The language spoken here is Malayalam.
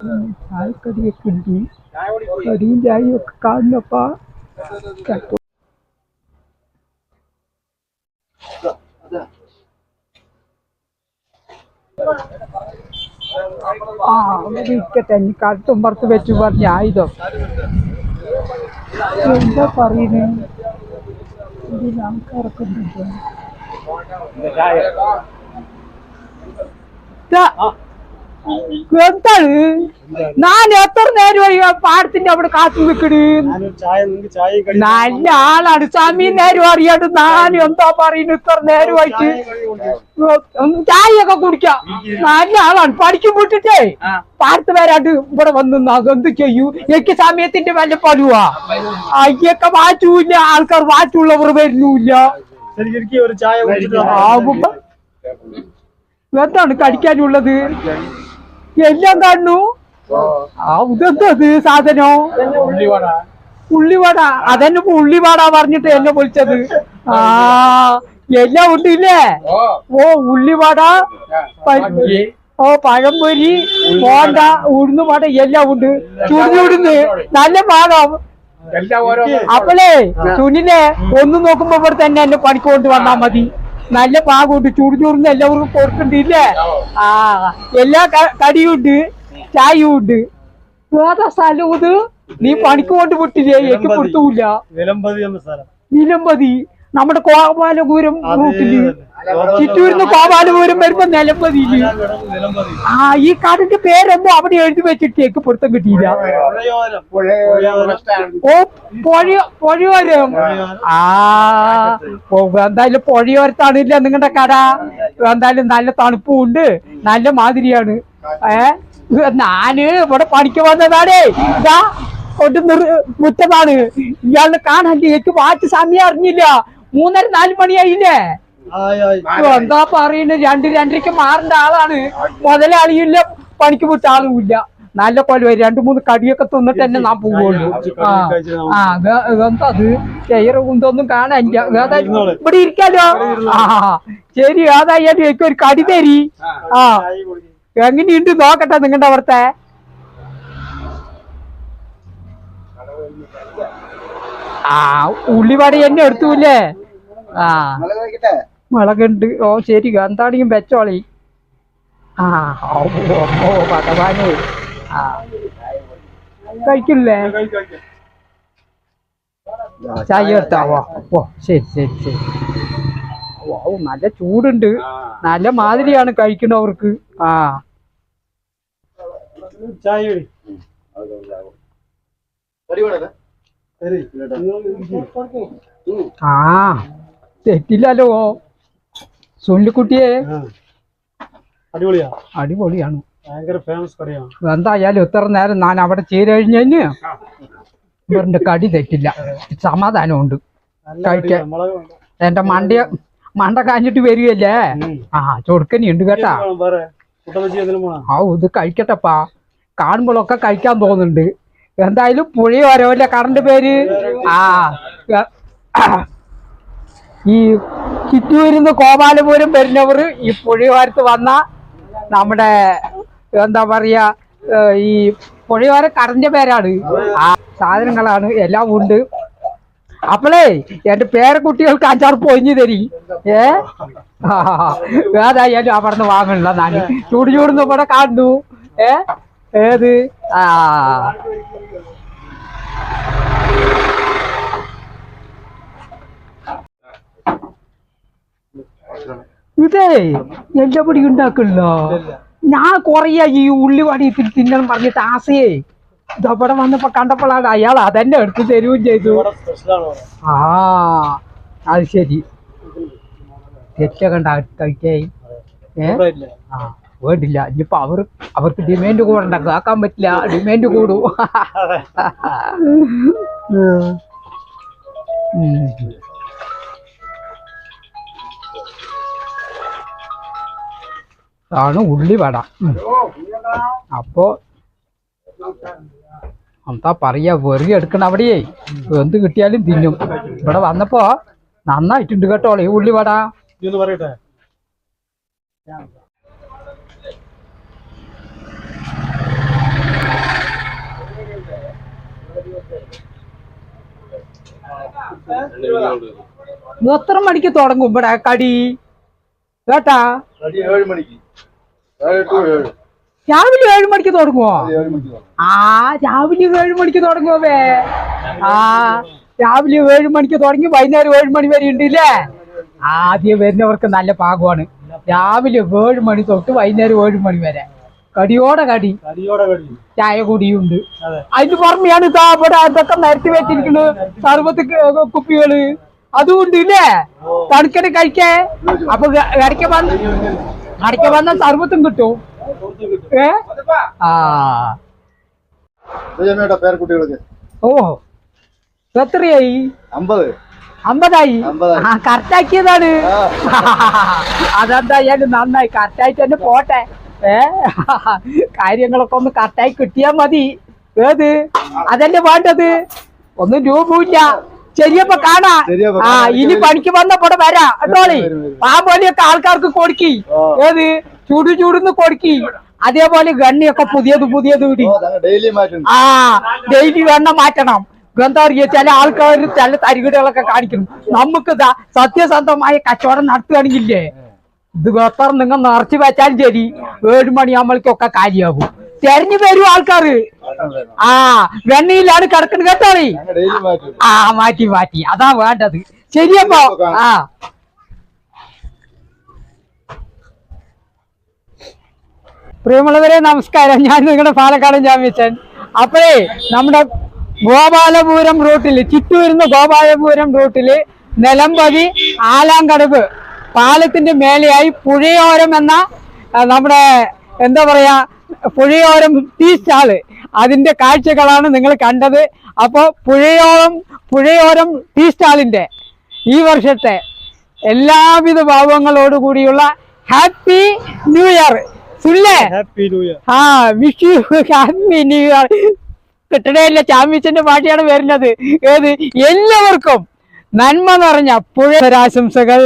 ചായക്കടിയൊക്കെ ഉണ്ട്. കടിയും ചായയും ഒക്കെ കാണുന്നപ്പാ അവിടെ ഇരിക്കട്ടെ. എനിക്ക് അടുത്തും പുറത്ത് വെച്ച് പറഞ്ഞ ആയുധം എന്താ പറയുന്നത്? ഇതിൽ ആൾക്കാരൊക്കെ ഉണ്ട്. എന്താണ് ഞാൻ എത്ര നേരമായി പാടത്തിന്റെ അവിടെ കാത്തു നിൽക്കണ്? നല്ല ആളാണ് സ്വാമി. നേരം അറിയാണ്ട് ഞാൻ എന്താ പറയുന്നു? ഇത്ര നേരമായിട്ട് ചായയൊക്കെ കുടിക്കാം. നല്ല ആളാണ്. പഠിക്കും വിട്ടിട്ടേ പാടത്ത് വരാണ്ട് ഇവിടെ വന്ന് എന്ത് ചെയ്യൂ? എനിക്ക് സമയത്തിന്റെ വല്ല പടുവാ. അയ്യൊക്കെ വാറ്റൂല്ല. ആൾക്കാർ വാറ്റുള്ളവർ വരുന്നില്ല. എന്താണ് കഴിക്കാനുള്ളത്? എല്ലാം കാണുന്നു. ഇതെന്തത് സാധനോ? ഉള്ളിവട. അതെന്നെ ഉള്ളിവട പറഞ്ഞിട്ട് എന്നെ വിളിച്ചത്. എല്ലാം ഉണ്ട് ഇല്ലേ? ഓ ഉള്ളിവട, പഴംപൊരി, ബോണ്ട, ഉഴുന്നുവട എല്ലാം ഉണ്ട്. ചുടുന്ന് നല്ല പാകം. അപ്പളേ സുനിലെ ഒന്ന് നോക്കുമ്പോ ഇവിടെ തന്നെ എന്നെ പണിക്ക് കൊണ്ട് വന്നാ മതി. നല്ല പാകമുണ്ട്. ചൂടുചൂർന്ന് എല്ലാവർക്കും കൊടുക്കണ്ടില്ലേ? എല്ലാ കടിയും ഉണ്ട്, ചായയും ഉണ്ട്. ഏതാ സ്ഥലം ഇത്? നീ പണിക്ക് കൊണ്ട് വിട്ടില്ലേ? എനിക്ക് കൊടുത്തൂല്ല. നിലമ്പതി നമ്മുടെ കോപാലപുരം റൂട്ടില്. ചിറ്റൂരിന്ന് കോപാലപുരം വരുമ്പോ നിലമ്പതിയില്. ഈ കാടിന്റെ പേരെന്തോ അവിടെ എഴുതി വെച്ചിട്ട് എനിക്ക് പൊരുത്തം കിട്ടിയില്ല. ഓ പുഴയോരം. എന്തായാലും പുഴയോരത്താണില്ല നിങ്ങളുടെ കട. എന്തായാലും നല്ല തണുപ്പും ഉണ്ട്, നല്ല മാതിരിയാണ്. ഞാന് ഇവിടെ പണിക്ക് വന്നതാണേ. ഇതാ കൊണ്ട് മുറ്റമാണ്. ഇയാളെ കാണാൻ എനിക്ക് വാച്ച് സമയം അറിഞ്ഞില്ല. 3:30-4 മണിയായില്ലേ? എന്താ പറയുന്നത്? 2-2:30 മാറേണ്ട ആളാണ്. മുതലാളിയില്ല, പണിക്ക് വിട്ട ആളുമില്ല. നല്ല കൊല 2-3 കടിയൊക്കെ തിന്നിട്ട് തന്നെ നാം പോവുള്ളൂ. എന്താ അത്? ചെയറ് കുന്തൊന്നും കാണാനില്ല. ഇവിടെ ഇരിക്കാലോ. ശരി, ഏതായാലും എനിക്കൊരു കടി തരി. എങ്ങനെയുണ്ട് നോക്കട്ടെ നിങ്ങളുടെ അവിടുത്തെ? ഉള്ളിവട എന്നെ എടുത്തൂല്ലേ? മുളകുണ്ട്. ഓ ശരി, എന്താണെങ്കിലും വെച്ചോളി. ഭഗവാനെ. കഴിക്കില്ലേ? ചായ എടുത്താവോ? ഓ ശരി ശരി ശരി. ഓ നല്ല ചൂടുണ്ട്. നല്ല മാതിരിയാണ് കഴിക്കുന്നവർക്ക്. തെറ്റില്ലല്ലോ സുനിൽക്കുട്ടിയെ. അടിപൊളിയാണ്. എന്തായാലും ഇത്ര നേരം ഞാൻ അവിടെ ചേര് കഴിഞ്ഞ് ഇവരുടെ കടി തെറ്റില്ല. സമാധാനമുണ്ട് കഴിക്കാൻ. എന്റെ മണ്ട കാഞ്ഞിട്ട് വരികയല്ലേ? ചൊടുക്കനുണ്ട് കേട്ടാ. ഇത് കഴിക്കട്ടപ്പാ. കാണുമ്പോഴൊക്കെ കഴിക്കാൻ തോന്നുന്നുണ്ട്. എന്തായാലും പുഴയോരമല്ലേ കടന്റെ പേര്? ഈ ചിറ്റൂരിന്ന് കോപാലപുരം വരുന്നവർ ഈ പുഴയോരത്ത് വന്ന നമ്മുടെ എന്താ പറയാ, ഈ പുഴയോര കടന്റെ പേരാണ്. സാധനങ്ങളാണ് എല്ലാം ഉണ്ട്. അപ്പളേ എന്റെ പേരക്കുട്ടികൾക്ക് 5-6 പൊഞ്ഞു തരി. ഏതായാലും അവിടുന്ന് വാങ്ങണില്ല. ഞാൻ ചൂടുന്ന് ഇവിടെ കാണുന്നു. ഏത് ഇതേ എല്ലാ പൊടി ഉണ്ടാക്കണല്ലോ. ഞാൻ കൊറേ ഈ ഉള്ളിവടി തിന്നണം പറഞ്ഞിട്ട് ആസയെ ഇതവിടെ വന്നപ്പോ കണ്ടപ്പോഴാണ് അയാൾ അതെന്നെ എടുത്ത് തരുകയും ചെയ്തു. അത് ശരി. തെറ്റൊക്കെ കഴിക്കായി. വേണ്ടില്ല. ഇനിയിപ്പോ അവർക്ക് ഡിമാൻഡ് കൂടണ്ട. കാക്കാൻ പറ്റില്ല, ഡിമാൻഡ് കൂടും. ആണ് ഉള്ളിവട. അപ്പോ എന്താ പറയാ, വെറി എടുക്കണ അവിടെയേ എന്ത് കിട്ടിയാലും തിന്നും. ഇവിടെ വന്നപ്പോ നന്നായിട്ടുണ്ട് കേട്ടോ ഈ ഉള്ളിവട. എത്ര മണിക്ക് തുടങ്ങും ഇവിടെ കടി കേട്ടാ? രാവിലെ 7 മണിക്ക് തുടങ്ങുവോ? ആ രാവിലെ 7 മണിക്ക് തുടങ്ങുവേ. ആ രാവിലെ 7 മണിക്ക് തുടങ്ങി വൈകുന്നേരം 7 മണി വരെ ഉണ്ടല്ലേ. ആദ്യം വരുന്നവർക്ക് നല്ല പാകമാണ്. രാവിലെ 7 മണി തൊട്ട് വൈകുന്നേരം 7 മണി വരെ കടിയോടെ കടി, ചായ കുടിയുണ്ട്. അതിന് പുറമെയാണ് ഇതാ ഇവിടെ ഇതൊക്കെ നിരത്തി വെച്ചിരിക്കുന്നത്. സർവത്ത് കുപ്പികള് അതുകൊണ്ട് ഇല്ലേ തണുക്കണ കഴിക്കേ. അപ്പൊ ഇടയ്ക്ക് വന്ന സർവത്തും കിട്ടും. ഓ എത്രയായി? 50ആയി. ആ കറക്റ്റാക്കിയതാണ്. അതെന്തായാലും നന്നായി. കറക്റ്റായിട്ട് തന്നെ പോട്ടെ. കാര്യങ്ങളൊക്കെ ഒന്ന് കറക്റ്റായി കിട്ടിയാ മതി. ഏത് അതല്ലേ വേണ്ടത്. ഒന്നും രൂപമില്ല. ശരിയപ്പോ കാണാ. ആ ഇനി പണിക്ക് വന്നപ്പോ വരാ കേട്ടോളി. ആ പോലെയൊക്കെ ആൾക്കാർക്ക് കൊടുക്കി. ഏത് ചൂടുന്ന് കൊടുക്കി. അതേപോലെ ഗണ്ണിയൊക്കെ പുതിയത് ഇടി. ആ ഡെയിലി വെണ്ണ മാറ്റണം. എന്താ അറിയ ചില ആൾക്കാർ ചില തരികിടകളൊക്കെ കാണിക്കണം. നമുക്ക് സത്യസന്ധമായ കച്ചവടം നടത്തുകയാണെങ്കിലേ ഇത് എത്ര നിങ്ങൾ നിറച്ച് വെച്ചാലും ശരി 7 മണിയാകുമ്പോഴേക്കൊക്കെ കാര്യമാകും. തെരഞ്ഞു വരും ആൾക്കാര്. ആ വെണ്ണയിലാണ് കിടക്കുന്നത് കേട്ടോളി. ആ മാറ്റി അതാ വേണ്ടത്. ശരിയപ്പോ. ആ പ്രിയമുള്ളവരെ നമസ്കാരം. ഞാൻ നിങ്ങളുടെ പാലക്കാടൻ ജാമ്യച്ചൻ. അപ്പോഴേ നമ്മുടെ ഗോപാലപുരം റൂട്ടില് ചിറ്റൂരിന്ന് ഗോപാലപുരം റൂട്ടില് നിലമ്പതി ആലാങ്കടവ് പാലത്തിന്റെ മേലെയായി പുഴയോരം എന്ന നമ്മുടെ എന്താ പറയാ പുഴയോരം ടീ സ്റ്റാള്, അതിന്റെ കാഴ്ചകളാണ് നിങ്ങൾ കണ്ടത്. അപ്പോൾ പുഴയോരം ടീ സ്റ്റാളിന്റെ ഈ വർഷത്തെ എല്ലാവിധ ഭാവങ്ങളോടുകൂടിയുള്ള ഹാപ്പി ന്യൂ ഇയർ. സുല്ലേ ആ wish you happy new year. കിട്ടണേയില്ല ചാമ്പ്യൻസിന്റെ പാട്ടിയാണ് വരുന്നത്. ഏത് എല്ലാവർക്കും നന്മ നിറഞ്ഞ പുഴ ആശംസകൾ.